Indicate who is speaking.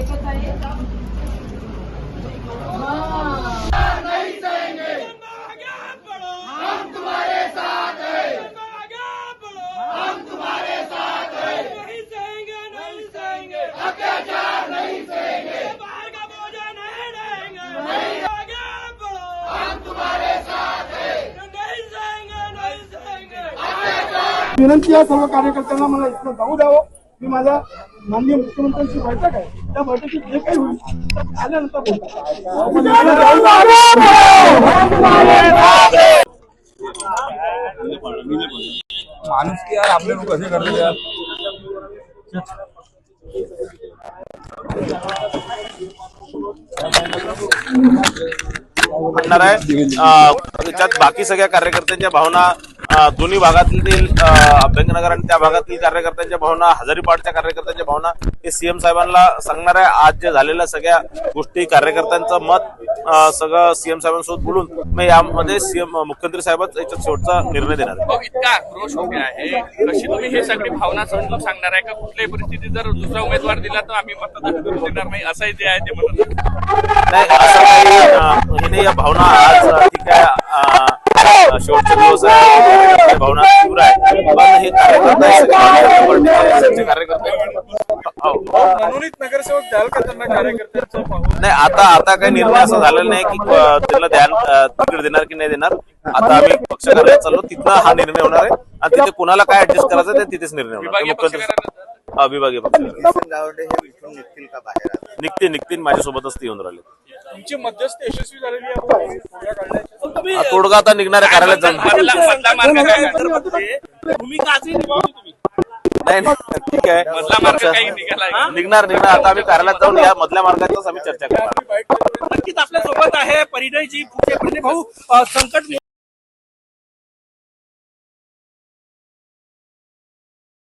Speaker 1: एकच आहे.
Speaker 2: विनंती आहे सर्व कार्यकर्त्यांना मला इथं जाऊ द्यावं. मी माझ्या माननीय मुख्यमंत्र्यांची बैठक आहे, त्या बैठकीत जे काही होईल आल्यानंतर
Speaker 3: माणूस की यार आपले लोक कसे करते यार.
Speaker 4: म्हणणार आहे त्याच्यात बाकी सगळ्या कार्यकर्त्यांच्या भावना, दोन्ही भागातील अभ्यंगनगर आणि त्या भागातील कार्यकर्त्यांच्या भावना, हजारीपाटच्या कार्यकर्त्यांच्या भावना हे सीएम साहेबांना सांगणार आहे. आज जे झालेल्या सगळ्या गोष्टी, कार्यकर्त्यांचं मत सगळं सीएम साहेबांसोबत बोलून मग यामध्ये सीएम मुख्यमंत्री साहेबच याच्यात शेवटचा निर्णय देणार आहे.
Speaker 5: इतका आक्रोश उभे आहे, कशी तुम्ही हे सगळी भावना समजून सांगणार आहे का? कुठल्याही परिस्थितीत जर दुसरा उमेदवार दिला तर आम्ही मतदान करू देणार नाही, असंही जे आहे ते म्हणत
Speaker 4: नाही. असं काही हे नाही. या भावना आज ठीक आहे, शेवटचे दिवस आहे, भावना तीव्र आहे, पण हे कार्यकर्ते
Speaker 3: मनोनीत नगरसेवक द्याल का त्यांना कार्यकर्त्यांचं पाहून?
Speaker 4: नाही. आता काही निर्णय असा झालेला नाही की त्याला तिकीट देणार की नाही देणार. आता आम्ही पक्ष कार्यालयात चाललो, तिथं हा निर्णय होणार आहे आणि तिथे कुणाला काय ऍडजस्ट करायचं ते तिथेच निर्णय होणार. विभागीय पक्ष निघतील माझ्यासोबतच ते येऊन राहिले.
Speaker 3: तुमची मध्यस्थ यशस्वी झालेली आहे.
Speaker 4: तोडगा आता निघणाऱ्या कार्यालयात जाऊन नाही ठीक आहे, निघणार. आता आम्ही कार्यालयात जाऊन या मधल्या मार्गातच आम्ही चर्चा करणार.
Speaker 5: नक्कीच आपल्या सोबत आहे परिणयजी भाऊ. संकट